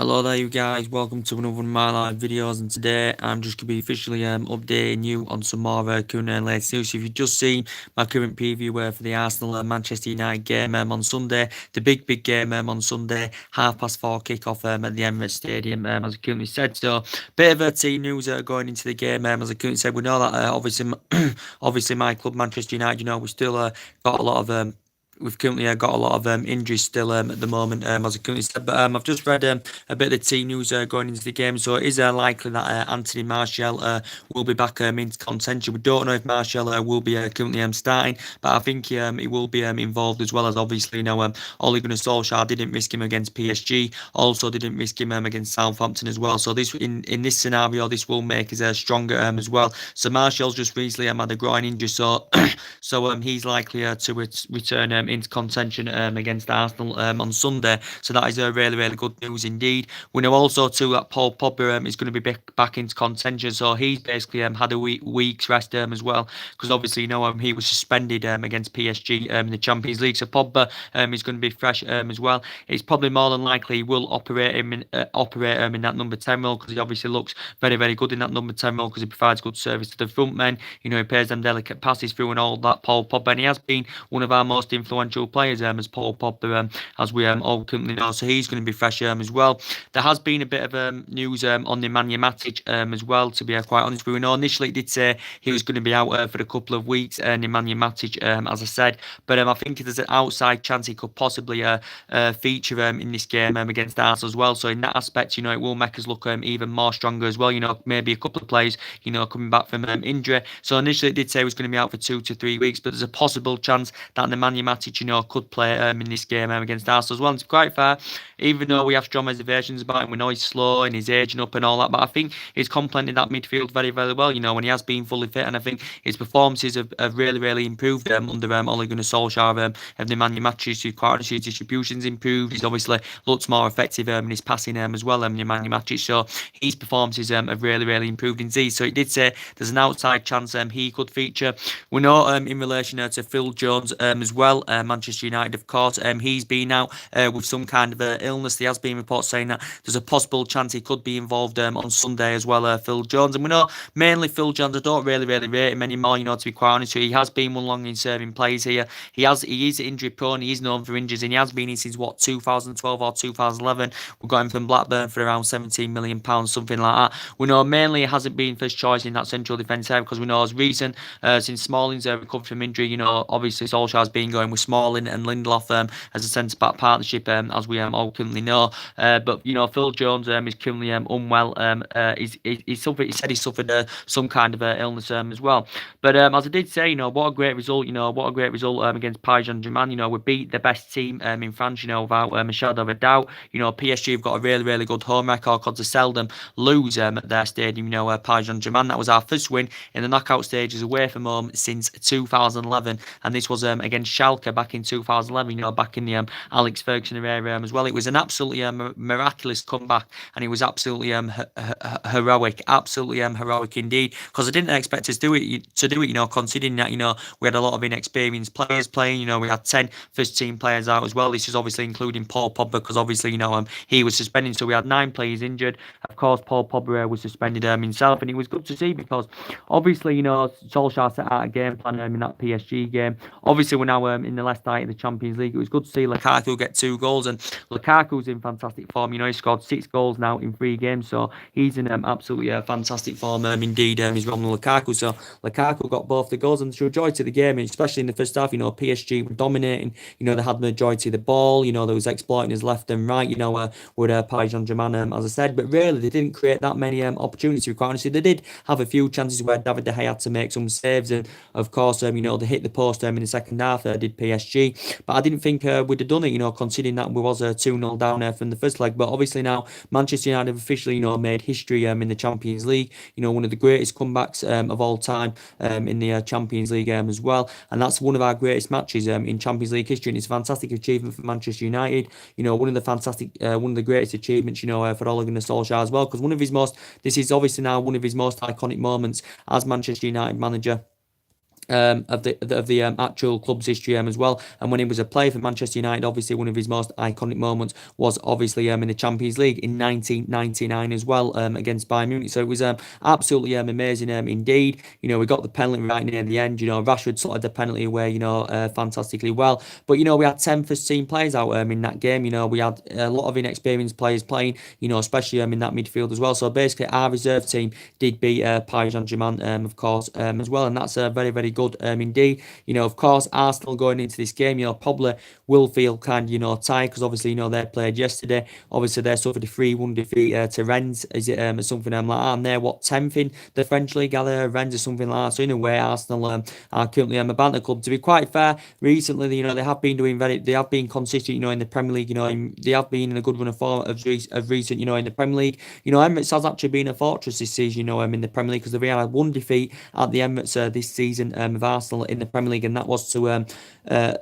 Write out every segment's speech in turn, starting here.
Hello there, you guys. Welcome to another one of my live videos, and today I'm just gonna be officially updating you on some more current and latest news. So if you've just seen my current preview for the Arsenal and Manchester United game on Sunday, the big game on Sunday, 4:30 kickoff at the Emirates Stadium, as I currently said. So bit of team news going into the game. As I currently said, we know that obviously obviously my club Manchester United, we still got a lot of we've currently got a lot of injuries still at the moment, as I currently said. But I've just read a bit of the team news going into the game. So it is likely that Anthony Martial will be back into contention. We don't know if Martial will be currently starting, but I think he will be involved as well, as obviously Ole Gunnar Solskjaer didn't risk him against PSG, also didn't risk him against Southampton as well. So this in this scenario, this will make us stronger as well. So Martial's just recently had a groin injury, so he's likely to return into contention against Arsenal on Sunday. So that is really good news indeed. We know also too that Paul Pogba is going to be back into contention. So he's basically had a week's rest as well, because obviously he was suspended against PSG in the Champions League. So Pogba is going to be fresh as well. It's probably more than likely he will operate him in that number 10 role, because he obviously looks very good in that number 10 role, because he provides good service to the front men. He plays them delicate passes through and all that. Paul Pogba, and he has been one of our most influential players as Paul Pogba, as we all currently know. So he's going to be fresh as well. There has been a bit of news on Nemanja Matic as well, to be quite honest. We know initially it did say he was going to be out for a couple of weeks, Nemanja Matic, as I said. But I think there's an outside chance he could possibly feature in this game against Arsenal as well. So in that aspect, it will make us look even more stronger as well. Maybe a couple of players, coming back from injury. So initially it did say he was going to be out for 2 to 3 weeks, but there's a possible chance that Nemanja Matic, could play in this game against Arsenal as well. And to be quite fair, even though we have strong reservations about him, we know he's slow and he's aging up and all that, but I think he's complemented that midfield very well, when he has been fully fit. And I think his performances have really improved under Ole Gunnar Solskjaer. Of Nemanja Matic, quite honestly, his distribution's improved. He's obviously looked more effective in his passing as well, Nemanja Matic. So his performances have really improved indeed. So it did say there's an outside chance he could feature. We know in relation to Phil Jones as well, Manchester United, of course, he's been out with some kind of illness. There has been reports saying that there's a possible chance he could be involved on Sunday as well, Phil Jones. And we know mainly Phil Jones, I don't really rate him anymore, to be quite honest with you. He has been one long in serving players here. He is injury prone, he is known for injuries, and he has been here since 2012 or 2011. We got him from Blackburn for around £17 million, something like that. We know mainly it hasn't been first choice in that central defence area, because we know as recent since Smalling's recovered from injury, obviously Solskjaer's been going with Smalling and Lindelof as a centre back partnership, as we all currently know. But Phil Jones is currently unwell. He said he suffered some kind of illness as well. But as I did say, what a great result. Against Paris Saint-Germain. We beat the best team in France. Without a shadow of a doubt. PSG have got a really good home record, because they seldom lose at their stadium. Paris Saint-Germain. That was our first win in the knockout stages away from home since 2011, and this was against Schalke back in 2011. Back in the Alex Ferguson era as well. It was an absolutely miraculous comeback, and it was absolutely heroic, absolutely heroic indeed. Because I didn't expect us to do it. Considering that we had a lot of inexperienced players playing. We had 10 first team players out as well. This is obviously including Paul Pogba, because obviously he was suspended, so we had 9 players injured. Of course, Paul Pogba was suspended himself, and it was good to see, because obviously Solskjaer set out a game plan in that PSG game. Obviously we're now in the last night of the Champions League. It was good to see Lukaku get 2 goals, and Lukaku's in fantastic form. He scored 6 goals now in 3 games, so he's in absolutely fantastic form indeed. Is Romelu Lukaku. So Lukaku got both the goals, and the majority of the game, especially in the first half, PSG were dominating. They had the majority of the ball. They was exploiting his left and right. With Paris Saint-Germain, as I said, but really they didn't create that many opportunities. To be quite honest, they did have a few chances where David De Gea had to make some saves, and of course, they hit the post in the second half. Did PSG, but I didn't think we'd have done it. Considering that we was 2-0 down there from the first leg. But obviously now Manchester United have officially made history in the Champions League. One of the greatest comebacks of all time in the Champions League as well, and that's one of our greatest matches in Champions League history. And it's a fantastic achievement for Manchester United. One of the greatest achievements for Ole Gunnar Solskjaer as well, because this is obviously now one of his most iconic moments as Manchester United manager. of the actual club's history as well. And when he was a player for Manchester United, obviously one of his most iconic moments was obviously in the Champions League in 1999 as well, against Bayern Munich. So it was absolutely amazing indeed. We got the penalty right near the end. Rashford slotted the penalty away, fantastically well. But we had 10 first team players out in that game. We had a lot of inexperienced players playing, especially in that midfield as well. So basically our reserve team did beat Paris Saint-Germain, of course, as well, and that's very, very good indeed. Of course, Arsenal going into this game, probably will feel kind of, tired because obviously, they played yesterday. Obviously, they suffered a 3-1 defeat to Rennes. Is it or something like that? And they're 10th in the French league, Rennes or something like that. So in a way, Arsenal are currently a banter club. To be quite fair, recently, they have been they have been consistent, in the Premier League. They have been in a good run of form of recent, in the Premier League. Emirates has actually been a fortress this season, in the Premier League because they've had one defeat at the Emirates this season of Arsenal in the Premier League, and that was to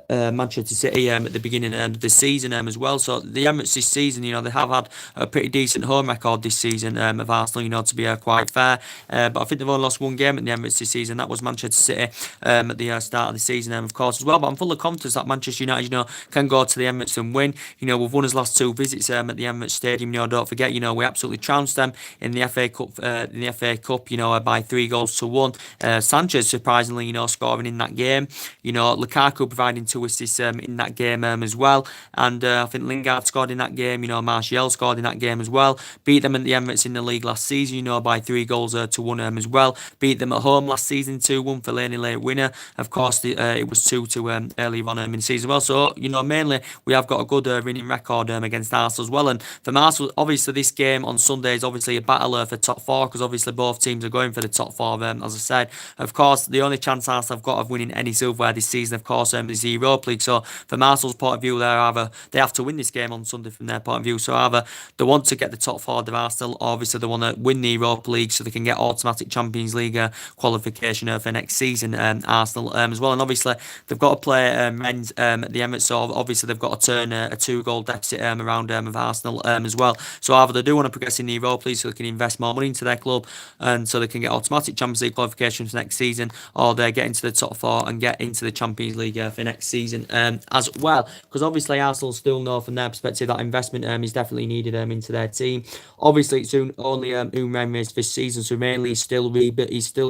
Manchester City at the beginning of the season as well. So the Emirates this season, they have had a pretty decent home record this season of Arsenal, to be quite fair. But I think they've only lost one game at the Emirates this season. That was Manchester City at the start of the season, of course, as well. But I'm full of confidence that Manchester United, can go to the Emirates and win. We've won his last two visits at the Emirates Stadium. Don't forget, we absolutely trounced them in the FA Cup, by 3-1. Sanchez surprisingly, scoring in that game. Lukaku providing 2 assists in that game as well. And I think Lingard scored in that game. Martial scored in that game as well. Beat them at the Emirates in the league last season, by 3-1 as well. Beat them at home last season 2-1 for Laney late winner. Of course, it was 2-2 earlier on in the season as well. So, mainly we have got a good winning record against Arsenal as well. And for Arsenal, obviously this game on Sunday is obviously a battle for top 4 because obviously both teams are going for the top 4. As I said, of course, the only chance Arsenal have got of winning any silverware this season, of course, is the Europa League. So from Arsenal's point of view, they have to win this game on Sunday from their point of view. So either they want to get the top 4 of Arsenal, or obviously they want to win the Europa League so they can get automatic Champions League qualification for next season. Arsenal as well, and obviously they've got to play Rennes at the Emirates. So obviously they've got to turn a 2-goal deficit around of Arsenal as well. So either they do want to progress in the Europa League so they can invest more money into their club and so they can get automatic Champions League qualification for next season, or they get into the top 4 and get into the Champions League for next season as well. Because obviously Arsenal still know from their perspective that investment is definitely needed into their team. Obviously it's only Unai this season, so mainly he's still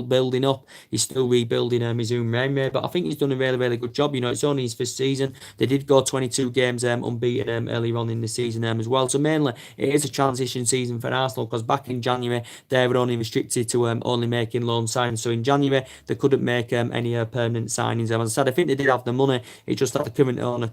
building up. He's still rebuilding his Unai, but I think he's done a really, really good job. It's only his first season. They did go 22 games unbeaten earlier on in the season as well. So mainly it is a transition season for Arsenal because back in January they were only restricted to only making loan signings. So in January they couldn't make any permanent signings. As I said, I think they did have the money. It's just that the current owner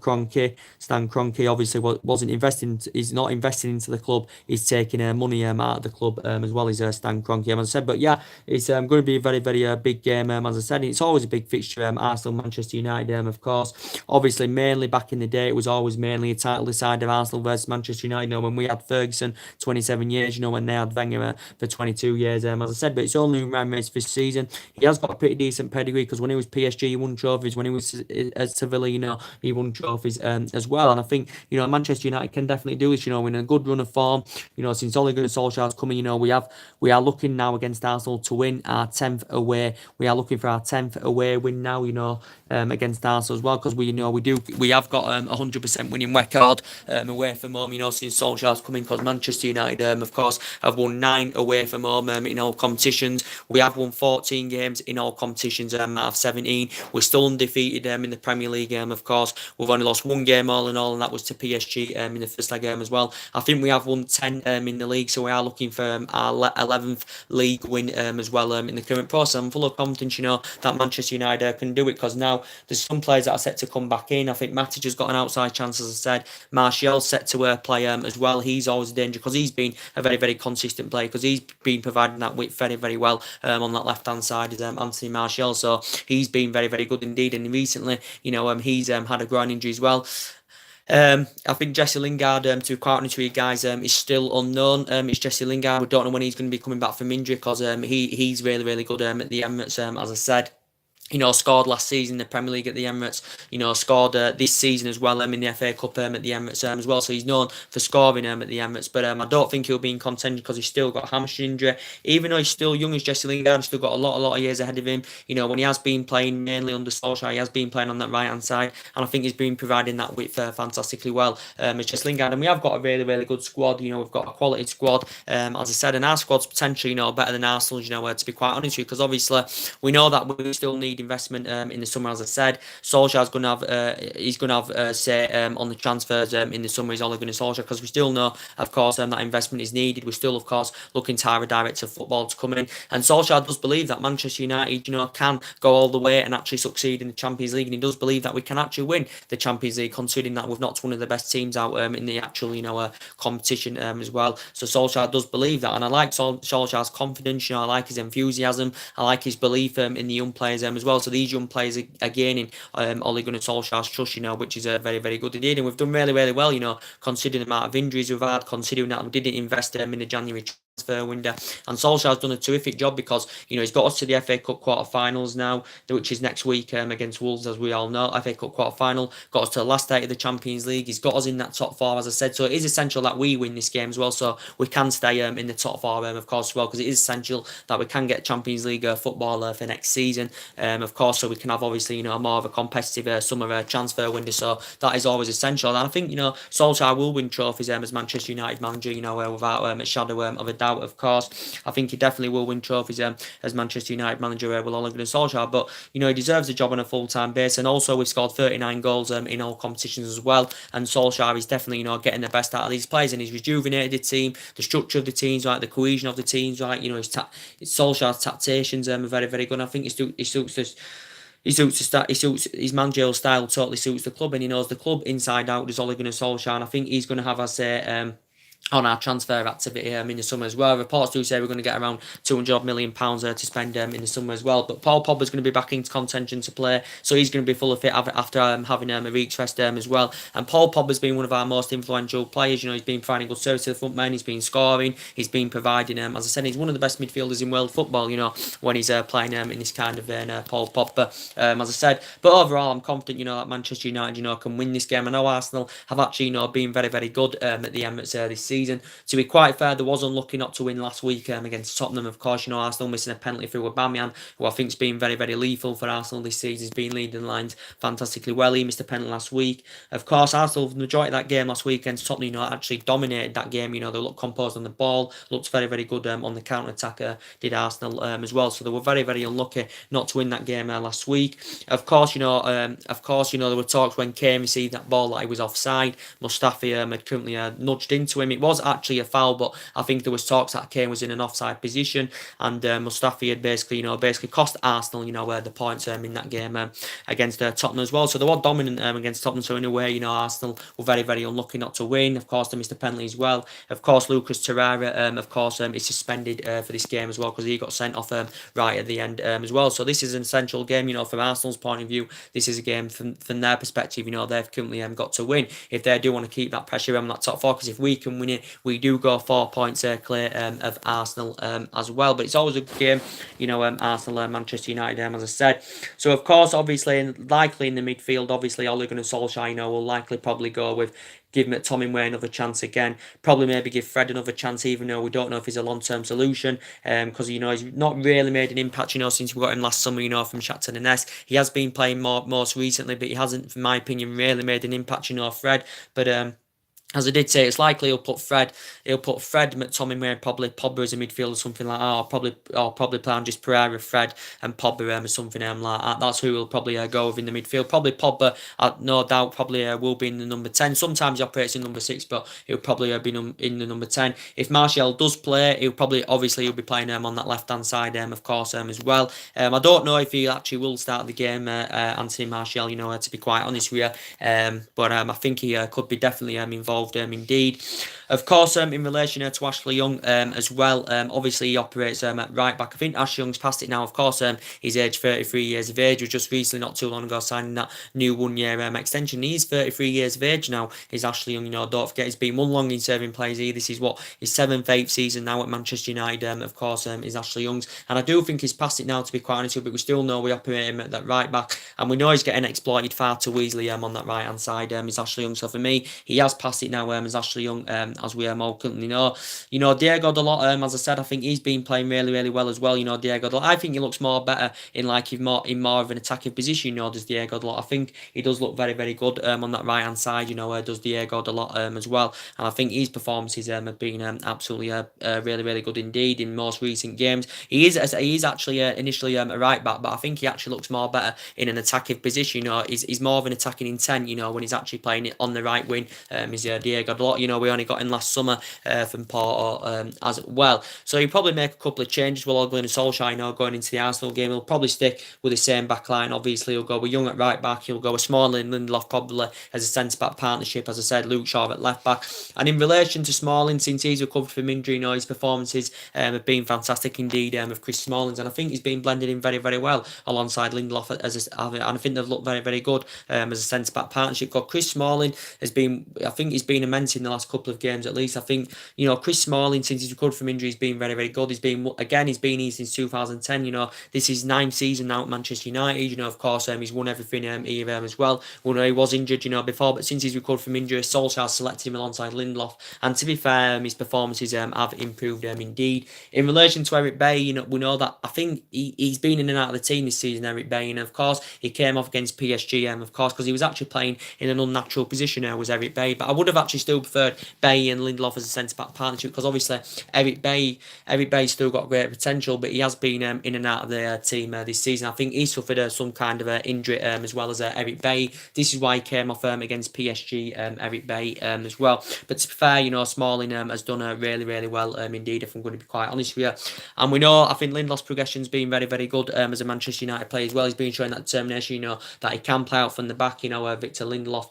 Stan Kroenke, obviously wasn't investing. He's not investing into the club. He's taking money out of the club as well as Stan Kroenke. As I said, but yeah, it's going to be a very, very big game. As I said, it's always a big fixture. Arsenal, Manchester United, of course. Obviously, mainly back in the day, it was always mainly a title decided Arsenal versus Manchester United. When we had Ferguson 27 years, when they had Wenger for 22 years. As I said, but it's only Ramirez this season. He has got a pretty decent pedigree because when he was PSG, he won trophies. When he was at Sevilla, he won trophies as well. And I think, Manchester United can definitely do this, in a good run of form. Since Ole Gunnar Solskjaer's coming, we are looking now against Arsenal to win our 10th away. We are looking for our 10th away win now, against Arsenal as well, because we have got 100% winning record away from home, since Solskjaer's coming, because Manchester United, of course, have won 9 away from home in all competitions. We have won 14 games in all competitions out of 17. We're still undefeated in the Premier League, of course. We've only lost 1 game all in all, and that was to PSG in the first leg game as well. I think we have won 10 in the league, so we are looking for our 11th league win as well in the current process. I'm full of confidence, that Manchester United can do it, because now there's some players that are set to come back in. I think Matic has got an outside chance, as I said. Martial's set to play as well. He's always a danger because he's been a very, very consistent player, because he's been providing that width very, very well on that left-hand side is Anthony Martial. So he's been very, very good indeed. And recently, he's had a groin injury as well. I think Jesse Lingard, to be quite honest with you guys, is still unknown. It's Jesse Lingard. We don't know when he's going to be coming back from injury, because he's really, really good at the Emirates, as I said. Scored last season in the Premier League at the Emirates. Scored this season as well in the FA Cup at the Emirates as well. So he's known for scoring at the Emirates. But I don't think he'll be in contention because he's still got a hamstring injury. Even though he's still young as Jesse Lingard, he's still got a lot of years ahead of him. When he has been playing mainly under Solskjaer, he has been playing on that right hand side, and I think he's been providing that width fantastically well as Jesse Lingard. And we have got a really good squad. We've got a quality squad. As I said, and our squad's potentially better than Arsenal's. To be quite honest with you, because obviously we know that we still need investment in the summer. As I said, Solskjaer's going to have he's going to have say on the transfers in the summer. He's Ole Gunnar Solskjaer, because we still know, of course, that investment is needed. We're still, of course, looking to hire a director of football to come in, and Solskjaer does believe that Manchester United, can go all the way and actually succeed in the Champions League, and he does believe that we can actually win the Champions League, considering that we've knocked one of the best teams out in the actual competition as well. So Solskjaer does believe that, and I like Solskjaer's confidence. I like his enthusiasm. I like his belief in the young players as well. So these young players are gaining Ole Gunnar Solskjaer's trust, which is very good indeed. And we've done really well, considering the amount of injuries we've had, considering that we didn't invest in the January transfer window. And Solskjaer's done a terrific job, because he's got us to the FA Cup quarter-finals now, which is next week against Wolves, as we all know. FA Cup quarter-final, got us to the last 8 of the Champions League. He's got us in that top 4, as I said. So it is essential that we win this game as well, so we can stay in the top 4, of course, as well, because it is essential that we can get Champions League football for next season, of course, so we can have, obviously, more of a competitive summer transfer window. So that is always essential. And I think, Solskjaer will win trophies as Manchester United manager, without a shadow of a doubt, of course. I think he definitely will win trophies as Manchester United manager with Ole Gunnar Solskjaer. But, he deserves a job on a full-time basis. And also, we've scored 39 goals in all competitions as well. And Solskjaer is definitely, getting the best out of these players. And he's rejuvenated the team, the structure of the teams, right, the cohesion of the teams, right. Solskjaer's tacticians are very good. And I think he suits his managerial style totally suits the club, and he knows the club inside out. Does Ole Gunnar Solskjaer, and I think he's going to have, I say, on our transfer activity in the summer as well. Reports do say we're going to get around £200 million to spend in the summer as well. But Paul Pogba's going to be back into contention to play, so he's going to be full of fit after having a week's rest as well. And Paul Pogba's been one of our most influential players. He's been providing good service to the front men. He's been scoring. He's been providing. As I said, he's one of the best midfielders in world football. When he's playing in this kind of vein, Paul Pogba. As I said, but overall, I'm confident. That Manchester United, can win this game. I know Arsenal have actually, been very good at the Emirates this season. To be quite fair, there was unlucky not to win last week against Tottenham. Of course, Arsenal missing a penalty through Aubameyang, who I think has been very lethal for Arsenal this season. He's been leading the lines fantastically well. He missed a penalty last week. Of course, Arsenal, the majority of that game last week against Tottenham, actually dominated that game. They looked composed on the ball, looked very good on the counter-attack, did Arsenal as well. So they were very unlucky not to win that game last week. Of course, there were talks when Kane received that ball that he was offside. Mustafi had currently nudged into him. It was actually a foul, but I think there was talks that Kane was in an offside position, and Mustafi had basically cost Arsenal, the points in that game against Tottenham as well. So they were dominant against Tottenham. So in a way, Arsenal were very unlucky not to win. Of course, they missed a penalty as well. Of course, Lucas Torreira, is suspended for this game as well, because he got sent off right at the end as well. So this is an essential game, from Arsenal's point of view. This is a game from their perspective. They've currently got to win if they do want to keep that pressure on that top 4. Because if we can win it, we do go 4 points clear of Arsenal as well. But it's always a good game, Arsenal, Manchester United, as I said. So of course, obviously, likely in the midfield, obviously Ole Gunnar Solskjaer, will likely probably go with give McTominay another chance again. Probably maybe give Fred another chance, even though we don't know if he's a long-term solution. Because he's not really made an impact, since we got him last summer, from Shakhtar Donetsk. He has been playing most recently, but he hasn't, in my opinion, really made an impact, Fred. But as I did say, it's likely he'll put Fred, McTominay, and probably Pogba as a midfielder or something like that, or probably play on just Pereira, Fred, and Pogba or something like that. That's who he'll probably go with in the midfield. Probably Pogba, no doubt, probably will be in the number 10. Sometimes he operates in number 6, but he'll probably be in the number 10. If Martial does play, he'll be playing on that left-hand side, of course, as well. I don't know if he actually will start the game, Anthony Martial, to be quite honest with you. But I think he could be definitely involved indeed. Of course, in relation to Ashley Young as well, obviously he operates at right back. I think Ashley Young's past it now. Of course, he's aged 33 years of age. He was just recently, not too long ago, signing that new 1 year extension. He's 33 years of age now. Is Ashley Young? Don't forget he's been one long in serving players here. This is what his 7th, 8th season now at Manchester United. Of course, is Ashley Young's, and I do think he's past it now. To be quite honest with you, but we still know we operate him at that right back, and we know he's getting exploited far too easily on that right hand side. Is Ashley Young? So for me, he has passed it now. As Ashley Young, as we all currently know. Diego Dalot, as I said, I think he's been playing really, really well as well. Diego Dalot, I think he looks more better in more of an attacking position. Does Diego Dalot? I think he does look very, very good on that right hand side. Does Diego Dalot as well, and I think his performances have been absolutely really, really good indeed in most recent games. He is actually initially a right back, but I think he actually looks more better in an attacking position. He's more of an attacking intent. When he's actually playing it on the right wing. Is Diego Dalot. We only got in last summer from Porto as well. So he'll probably make a couple of changes with Ole Gunnar Solskjaer, going into the Arsenal game. He'll probably stick with the same back line. Obviously, he'll go with Young at right back. He'll go with Smalling, Lindelof probably as a centre-back partnership. As I said, Luke Shaw at left-back. And in relation to Smalling, since he's recovered from injury, his performances have been fantastic indeed with Chris Smalling. And I think he's been blended in very, very well alongside Lindelof. And I think they've looked very, very good as a centre-back partnership. Got Chris Smalling has been, I think he's been immense in the last couple of games at least. I think, Chris Smalling, since he's recovered from injury, has been very, very good. He's been here since 2010. This is 9th season now at Manchester United. Of course, he's won everything here as well. He was injured, before, but since he's recovered from injury, Solskjaer selected him alongside Lindelof. And to be fair, his performances have improved indeed. In relation to Eric Bailly, we know that I think he's been in and out of the team this season, Eric Bailly, and of course, he came off against PSG, of course, because he was actually playing in an unnatural position was Eric Bailly. But I would have actually still preferred Bailly and Lindelof as a centre-back partnership, because obviously Eric Bailly's still got great potential, but he has been in and out of the team this season. I think he suffered some kind of injury as well as Eric Bailly. This is why he came off against PSG, Eric Bailly as well. But to be fair, Smalling has done really, really well indeed, if I'm going to be quite honest with you. And we know, I think Lindelof's progression's been very, very good as a Manchester United player as well. He's been showing that determination, that he can play out from the back. Victor Lindelof,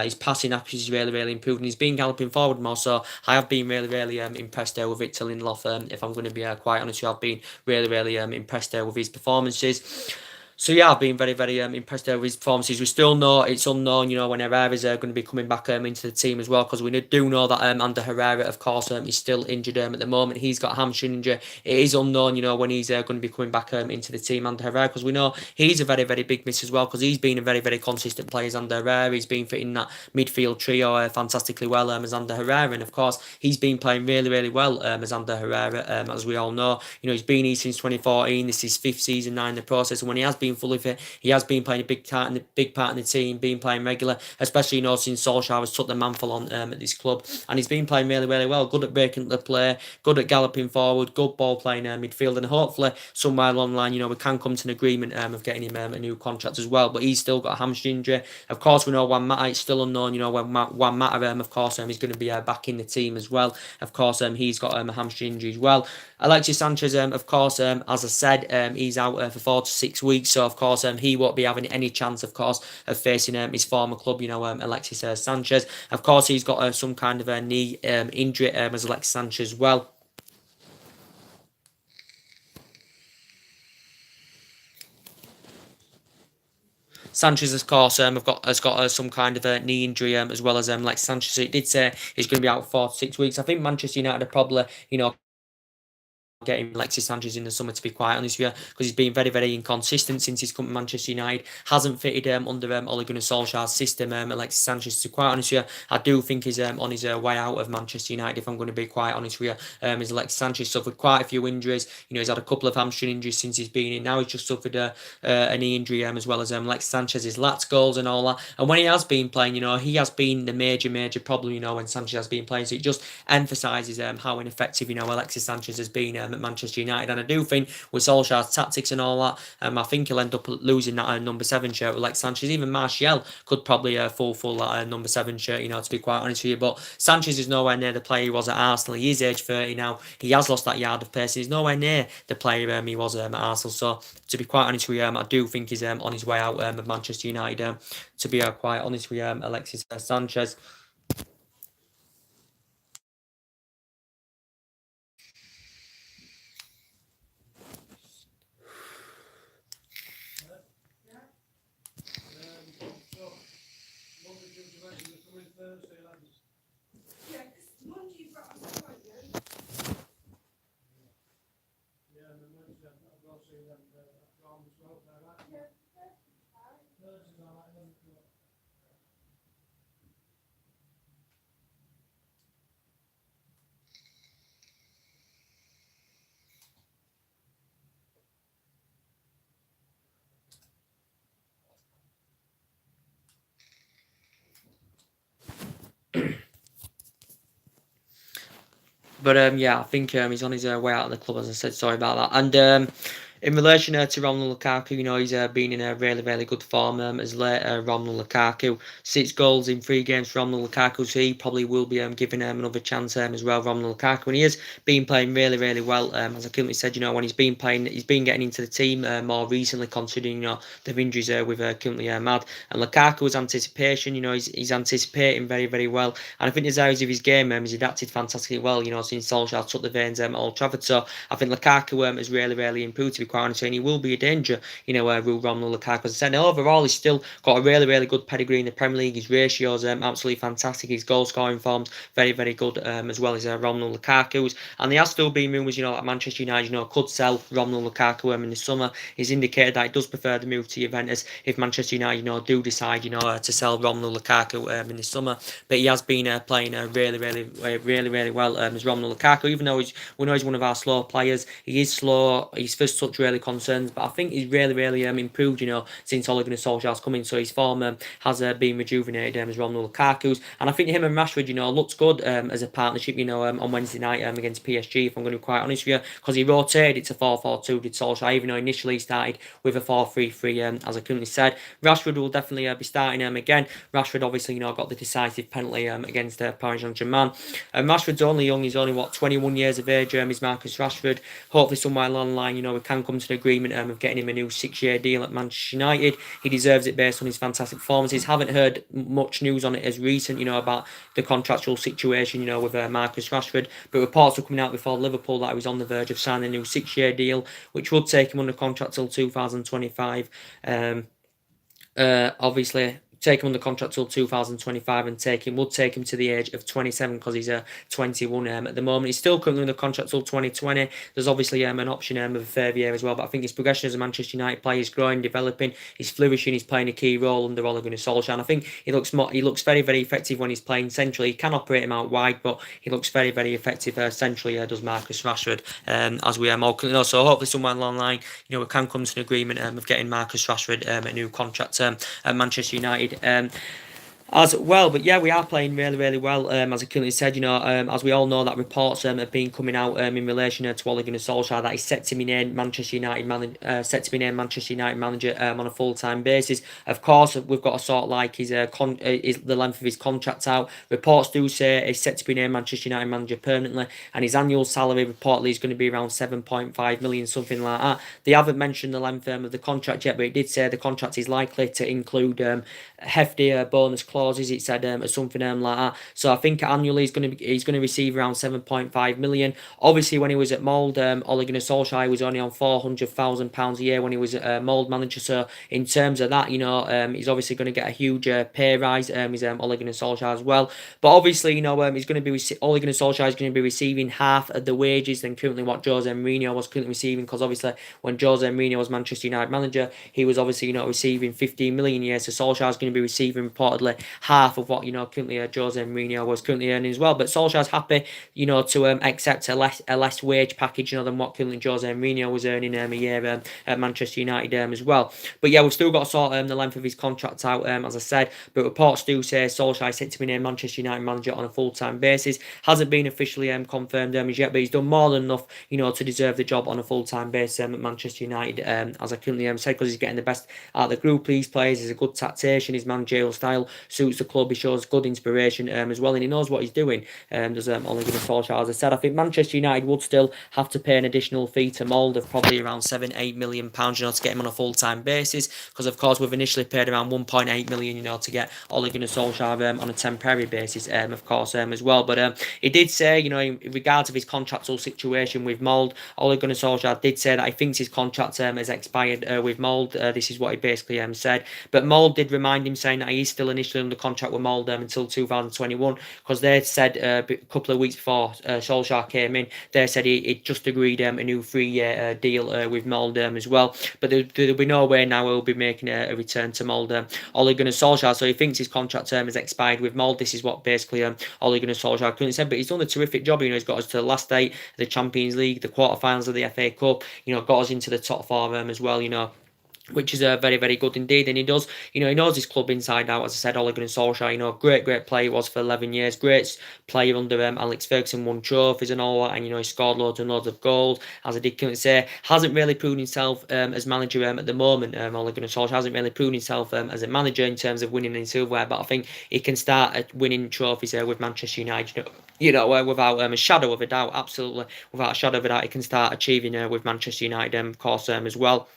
his passing accuracy is really, really improved, and he's been galloping forward more. So I have been really, really impressed with Victor Lindelof. If I'm going to be quite honest with you, I've been really, really impressed with his performances. So yeah, I've been very, very impressed with his performances. We still know it's unknown, when Herrera's going to be coming back into the team as well, because we do know that Ander Herrera, of course, is still injured at the moment. He's got a hamstring injury. It is unknown, when he's going to be coming back into the team, Ander Herrera, because we know he's a very, very big miss as well, because he's been a very, very consistent player as Ander Herrera. He's been fitting that midfield trio fantastically well as Ander Herrera, and of course, he's been playing really, really well as Ander Herrera, as we all know. He's been here since 2014. This is 5th season now in the process, and when he has been fully fit, he has been playing a big part in the team, been playing regular, especially since Solskjaer has took the mantle on at this club, and he's been playing really, really well. Good at breaking the play, good at galloping forward, good ball playing midfield, and hopefully somewhere along the line, we can come to an agreement of getting him a new contract as well. But he's still got a hamstring injury. Of course, we know Juan Mata, it's still unknown. When Juan Mata, of course, is going to be back in the team as well. Of course, he's got a hamstring injury as well. Alexis Sanchez, of course, as I said, he's out for 4 to 6 weeks. So of course, he won't be having any chance, of course, of facing his former club. Alexis Sanchez. Of course, he's got some kind of a knee injury as Alexis Sanchez as well. Sanchez, of course, has got some kind of a knee injury as well as Alexis Sanchez. So it did say he's going to be out for 4 to 6 weeks. I think Manchester United are probably, getting Alexis Sanchez in the summer, to be quite honest with you, because he's been very, very inconsistent since he's come to Manchester United. Hasn't fitted under Ole Gunnar Solskjaer's system. Alexis Sanchez, to be quite honest with you, I do think he's on his way out of Manchester United, if I'm going to be quite honest with you. Is Alexis Sanchez suffered quite a few injuries. He's had a couple of hamstring injuries since he's been in. Now he's just suffered a knee injury as well as Alexis Sanchez's lats goals and all that. And when he has been playing, he has been the major problem, when Sanchez has been playing. So it just emphasises how ineffective, Alexis Sanchez has been at Manchester United. And I do think with Solskjaer's tactics and all that, I think he'll end up losing that number 7 shirt with Alexis Sanchez. Even Martial could probably fulfill that number 7 shirt, to be quite honest with you. But Sanchez is nowhere near the player he was at Arsenal. He is age 30 now. He has lost that yard of pace. He's nowhere near the player he was at Arsenal. So to be quite honest with you, I do think he's on his way out of Manchester United. To be quite honest with you, Alexis Sanchez. But yeah, I think he's on his way out of the club, as I said. Sorry about that. And in relation to Romelu Lukaku, he's been in a really, really good form as late. Romelu Lukaku, 6 goals in 3 games for Romelu Lukaku, so he probably will be giving another chance as well, Romelu Lukaku. And he has been playing really, really well. As I currently said, when he's been playing, he's been getting into the team more recently, considering the injuries with currently mad. And Lukaku's anticipation, he's anticipating very, very well. And I think the areas of his game he's adapted fantastically well. Since Solskjaer took the veins at Old Trafford. So I think Lukaku has really, really improved, to be quite honest, and he will be a danger, Romelu Lukaku. As I said, overall, he's still got a really, really good pedigree in the Premier League. His ratios absolutely fantastic. His goal scoring form's very, very good, as well as Romelu Lukaku's. And there has still been rumours, that Manchester United, could sell Romelu Lukaku in the summer. He's indicated that he does prefer the move to Juventus if Manchester United, do decide, to sell Romelu Lukaku in the summer. But he has been playing really, really well as Romelu Lukaku. Even though we know he's one of our slow players, he is slow. His first touch really concerns, but I think he's really improved, since Ole Gunnar Solskjaer's come in. So his form has been rejuvenated as Romelu Lukaku's, and I think him and Rashford, looks good as a partnership, on Wednesday night against PSG. If I'm going to be quite honest with you, because he rotated it to 4-4-2, did Solskjaer, even though initially he started with a 4-3-3, as I currently said. Rashford will definitely be starting again. Rashford obviously, got the decisive penalty against Paris Saint-Germain. Rashford's only young. He's only 21 years of age. Is Marcus Rashford. Hopefully somewhere along the line, we can come to an agreement of getting him a new 6-year deal at Manchester United. He deserves it based on his fantastic performances. Haven't heard much news on it as recent, about the contractual situation, with Marcus Rashford. But reports were coming out before Liverpool that he was on the verge of signing a new 6-year deal, which would take him under contract till 2025. Obviously, take him under contract till 2025 and would take him to the age of 27, because he's 21 at the moment. He's still currently under contract till 2020. There's obviously an option of a third year as well, but I think his progression as a Manchester United player is growing, developing, he's flourishing, he's playing a key role under Ole Gunnar Solskjaer, and I think he looks very, very effective when he's playing centrally. He can operate him out wide, but he looks very, very effective centrally, does Marcus Rashford, as we all currently know. So hopefully somewhere along the line, we can come to an agreement of getting Marcus Rashford a new contract at Manchester United as well. But yeah, we are playing really, really well, as I currently said, as we all know, that reports have been coming out in relation to Ole Gunnar Solskjaer that he's set to be named Manchester United manager on a full-time basis. Of course, we've got to sort like his the length of his contract out. Reports do say he's set to be named Manchester United manager permanently, and his annual salary reportedly is going to be around 7.5 million, something like that. They haven't mentioned the length of the contract yet, but it did say the contract is likely to include hefty bonus clauses. It said or something like that. So I think annually he's going to receive around 7.5 million. Obviously, when he was at Mould, Ole Gunnar Solskjaer was only on £400,000 a year when he was Mould manager. So in terms of that, he's obviously going to get a huge pay rise. He's Ole Gunnar Solskjaer as well. But obviously, he's going to be Ole Gunnar Solskjaer is going to be receiving half of the wages than currently what Jose Mourinho was currently receiving, because obviously when Jose Mourinho was Manchester United manager, he was obviously receiving 15 million a year. So Solskjaer is going to be receiving reportedly half of what currently Jose Mourinho was currently earning as well. But Solskjaer's happy to accept a less wage package than what currently Jose Mourinho was earning a year at Manchester United as well. But yeah, we've still got to sort the length of his contract out, as I said. But reports do say Solskjaer is set to be named Manchester United manager on a full-time basis. Hasn't been officially confirmed as yet, but he's done more than enough to deserve the job on a full-time basis at Manchester United, as I currently said, because he's getting the best out of the group he plays. He's a good tactician. His managerial style suits the club. He shows good inspiration as well, and he knows what he's doing. Does Ole Gunnar Solskjaer. As I said, I think Manchester United would still have to pay an additional fee to Mould of probably around £7-8 million, to get him on a full-time basis, because of course we've initially paid around 1.8 million, to get Ole Gunnar Solskjaer on a temporary basis, of course, as well. But he did say, in regards of his contractual situation with Mould, Ole Gunnar Solskjaer did say that he thinks his contract has expired with Mould. This is what he basically said. But Mould did remind him, saying that he is still initially under contract with Mould until 2021, because they said a couple of weeks before Solskjaer came in, they said he just agreed a new 3-year deal with Mould as well. But there'll be no way now he'll be making a return to Mould, Ole Gunnar Solskjaer. So he thinks his contract term has expired with Mould. This is what basically Ole Gunnar Solskjaer currently said. But he's done a terrific job. He's got us to the last 8 of the Champions League, the quarterfinals of the FA Cup. Got us into the top 4 as well. which is very, very good indeed. And he does, he knows his club inside out. As I said, Ole Gunnar Solskjaer, great player he was for 11 years, great player under Alex Ferguson, won trophies and all that, and he scored loads and loads of goals. As I did say, hasn't really proven himself as manager at the moment. Ole Gunnar Solskjaer hasn't really proven himself as a manager in terms of winning in silverware, but I think he can start winning trophies with Manchester United. Without a shadow of a doubt, absolutely, without a shadow of a doubt, he can start achieving with Manchester United, of course, as well.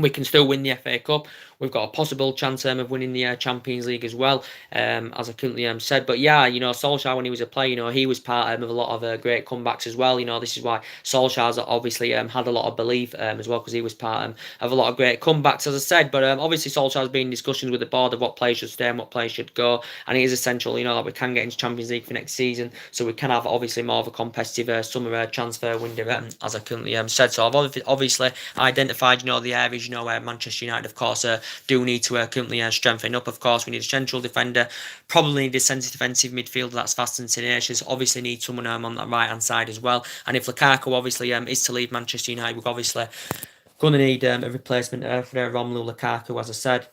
We can still win the FA Cup. We've got a possible chance of winning the Champions League as well, as I currently said. But yeah, Solskjaer, when he was a player, he was part of a lot of great comebacks as well. This is why Solskjaer's obviously had a lot of belief as well, because he was part of a lot of great comebacks, as I said. But obviously Solskjaer's been in discussions with the board of what players should stay and what players should go, and it is essential, that we can get into Champions League for next season, so we can have obviously more of a competitive summer transfer window, as I currently said. So I've obviously identified, the areas, where Manchester United, of course, do need to currently strengthen up. Of course, we need a central defender, probably need a centre defensive midfielder that's fast and tenacious. Obviously need someone on that right hand side as well. And if Lukaku obviously is to leave Manchester United, we're obviously going to need a replacement for Romelu Lukaku, as I said.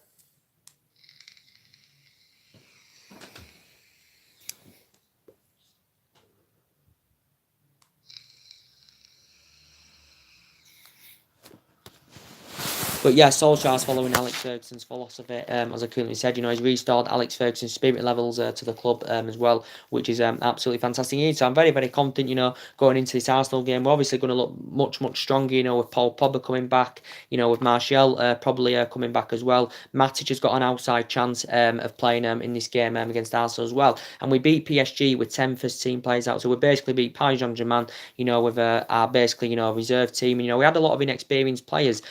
But yeah, Solskjaer's following Alex Ferguson's philosophy, as I currently said. He's restored Alex Ferguson's spirit levels to the club as well, which is absolutely fantastic. So I'm very, very confident, going into this Arsenal game. We're obviously going to look much, much stronger, with Paul Pogba coming back, with Martial probably coming back as well. Matic has got an outside chance of playing in this game against Arsenal as well. And we beat PSG with 10 first team players out. So we basically beat Paris Saint-Germain, with our basically, reserve team. And, we had a lot of inexperienced players,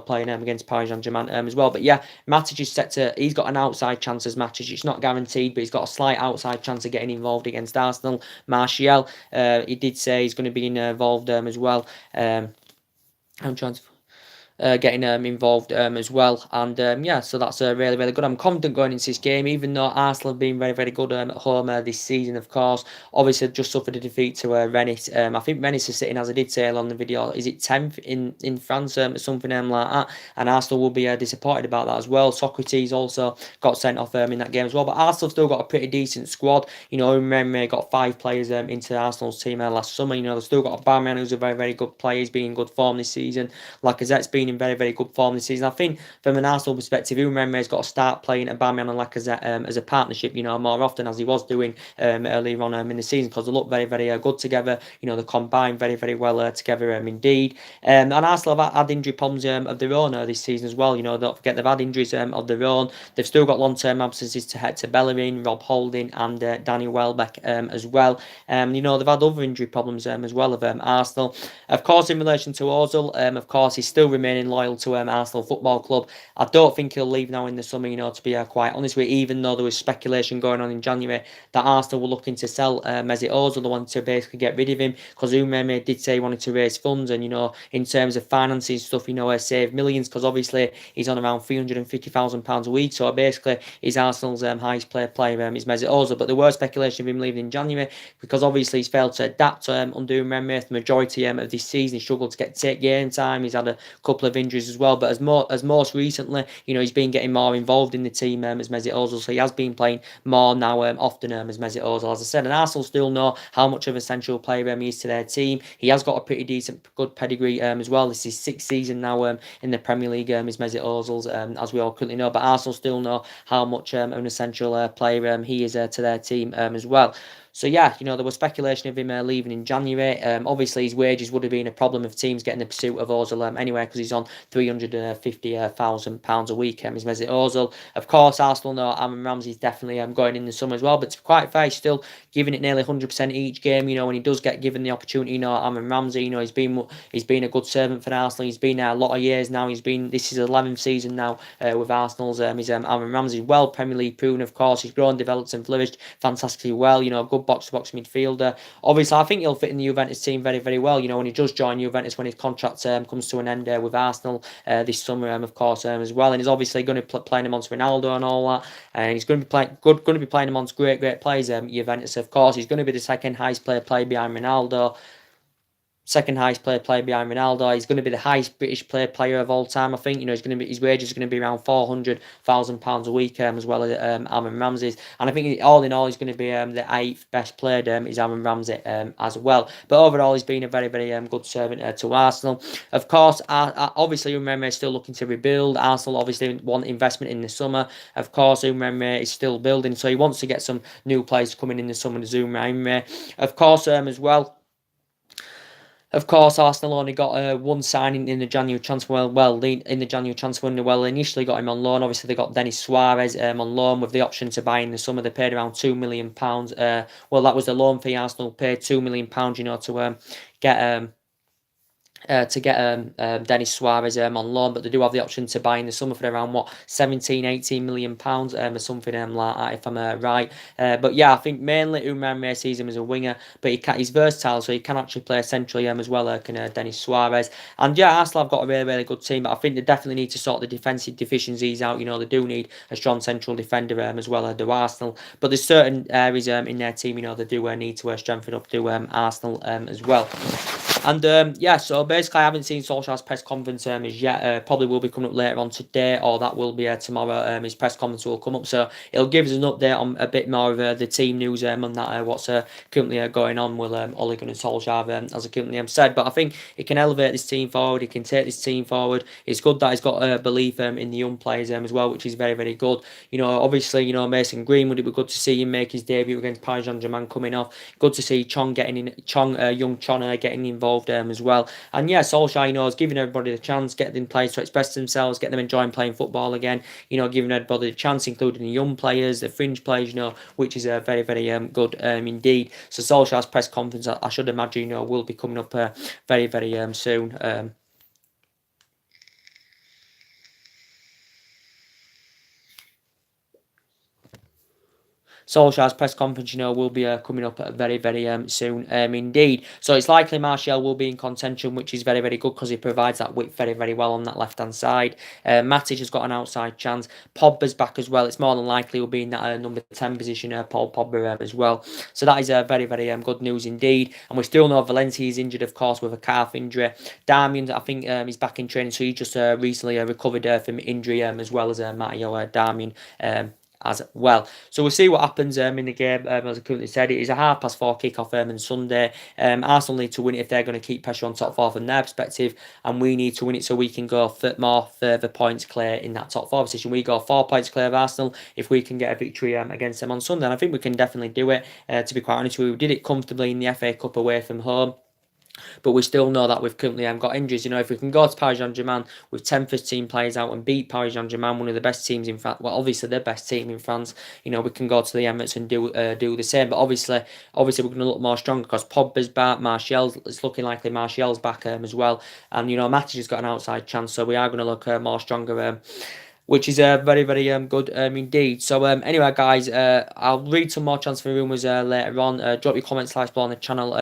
playing against Paris Saint-Germain as well. But yeah, Matic is he's got an outside chance as Matic. It's not guaranteed, but he's got a slight outside chance of getting involved against Arsenal. Martial, he did say he's going to be involved as well. I'm trying to... getting involved as well. And yeah, so that's really, really good. I'm confident going into this game, even though Arsenal have been very, very good at home this season, of course. Obviously, just suffered a defeat to Rennes. I think Rennes is sitting, as I did say on the video, is it 10th in France, or something like that? And Arsenal will be disappointed about that as well. Socrates also got sent off in that game as well. But Arsenal still got a pretty decent squad. Remember, got 5 players into Arsenal's team last summer. They've still got a Aubameyang, who's a very, very good player. He's been in good form this season. Lacazette's been in very, very good form this season. I think from an Arsenal perspective, Remember's got to start playing Aubameyang and Lacazette as a partnership, more often, as he was doing earlier on in the season, because they look very, very good together. They combine very, very well together indeed. And Arsenal have had injury problems of their own this season as well. Don't forget they've had injuries of their own. They've still got long-term absences to Hector Bellerin, Rob Holding, and Danny Welbeck as well. They've had other injury problems as well of Arsenal. Of course, in relation to Ozil, of course, he's still remaining loyal to Arsenal Football Club. I don't think he'll leave now in the summer, to be quite honest with you, even though there was speculation going on in January that Arsenal were looking to sell Mesut Ozil. They wanted to basically get rid of him, because Umeme did say he wanted to raise funds, and, in terms of financing stuff, save millions, because obviously he's on around £350,000 a week. So basically, he's Arsenal's highest player is Mesut Ozil. But there were speculation of him leaving in January, because obviously he's failed to adapt under Umeme. The majority of this season, he struggled to take game time. He's had a couple of injuries as well, but as most recently, he's been getting more involved in the team as Mesut Ozil, so he has been playing more now often as Mesut Ozil, as I said. And Arsenal still know how much of a central player he is to their team. He has got a pretty decent, good pedigree as well. This is 6th season now in the Premier League is Mesut Ozil's, as we all currently know. But Arsenal still know how much of an essential player he is to their team as well. So yeah, there was speculation of him leaving in January. Obviously, his wages would have been a problem if teams get in the pursuit of Ozil anyway, because he's on £350,000 a week. Is Mesut Ozil. Of course, Arsenal know Aaron Ramsey's definitely going in the summer as well, but to be quite fair, he's still giving it nearly 100% each game. When he does get given the opportunity, Aaron Ramsey, he's been a good servant for Arsenal. He's been there a lot of years now. This is his 11th season now with Arsenal's. Aaron Ramsey, well Premier League proven, of course. He's grown, developed, and flourished fantastically well. Good box-to-box midfielder. Obviously, I think he'll fit in the Juventus team very, very well. When he does join Juventus, when his contract comes to an end with Arsenal this summer, of course, as well. And he's obviously going to play him amongst Ronaldo and all that. And he's going to be playing amongst great players. Juventus, of course, he's going to be the second highest player behind Ronaldo. second highest player behind Ronaldo. He's going to be the highest British player of all time. I think he's going to be, his wages are going to be around £400,000 a week, as well as Aaron Ramsey's. And I think all in all, he's going to be the 8th best player. Is Aaron Ramsey as well. But overall, he's been a very good servant to Arsenal. Of course, obviously, Umremme is still looking to rebuild. Arsenal obviously want investment in the summer. Of course, Umremme is still building, so he wants to get some new players coming in the summer to Umremme. Of course, as well. Of course, Arsenal only got one signing in the January transfer in the January transfer window. Well, initially got him on loan. Obviously, they got Denis Suarez on loan with the option to buy in the summer. They paid around £2 million. Well, that was the loan fee. Arsenal paid £2 million, to get Denis Suarez on loan, but they do have the option to buy in the summer for around 17-18 million pounds or something like that, if I'm right. But yeah, I think mainly Umremme sees him as a winger, but he's versatile, so he can actually play centrally as well. Can Denis Suarez. And yeah, Arsenal have got a really good team, but I think they definitely need to sort the defensive deficiencies out. They do need a strong central defender as well. Do Arsenal, but there's certain areas in their team they do need to strengthen up. Do Arsenal as well. And yeah, so basically I haven't seen Solskjaer's press conference as yet. Probably will be coming up later on today, or that will be tomorrow. His press conference will come up, so it'll give us an update on a bit more of the team news on that, what's currently going on with Ole Gunnar Solskjaer, as I currently said. But I think he can elevate this team forward. He can take this team forward. It's good that he's got belief in the young players as well, which is very good. Obviously, Mason Greenwood, it would be good to see him make his debut against Paris Saint-Germain coming off. Good to see young Chong getting involved as well. And yeah, Solskjaer, is giving everybody the chance, getting players to express themselves, get them enjoying playing football again. Giving everybody the chance, including the young players, the fringe players. Which is very good indeed. So Solskjaer's press conference, I should imagine, will be coming up very soon. Solskjaer's press conference, will be coming up very soon indeed. So it's likely Martial will be in contention, which is very good because he provides that width very well on that left-hand side. Matic has got an outside chance. Pogba's back as well. It's more than likely he'll be in that number 10 position, Paul Pogba as well. So that is very good news indeed. And we still know Valencia is injured, of course, with a calf injury. Darmian, I think, is back in training, so he just recently recovered from injury as well as Matteo Darmian. As well. So we'll see what happens in the game. As I currently said, it is a 4:30 kickoff on Sunday. Arsenal need to win it if they're going to keep pressure on top four from their perspective, and we need to win it so we can go further points clear in that top four position. We go 4 points clear of Arsenal if we can get a victory against them on Sunday, and I think we can definitely do it. To be quite honest, we did it comfortably in the FA Cup away from home. But we still know that we've currently got injuries. If we can go to Paris Saint-Germain with 10 first-team players out and beat Paris Saint-Germain, one of the best teams in France, well, obviously the best team in France, we can go to the Emirates and do the same. But obviously we're going to look more stronger because Pogba's back, it's looking likely Martial's back as well. And, Matic has got an outside chance, so we are going to look more stronger. Which is very good indeed. So anyway, guys, I'll read some more transfer rumours later on. Drop your comments, likes below on the channel.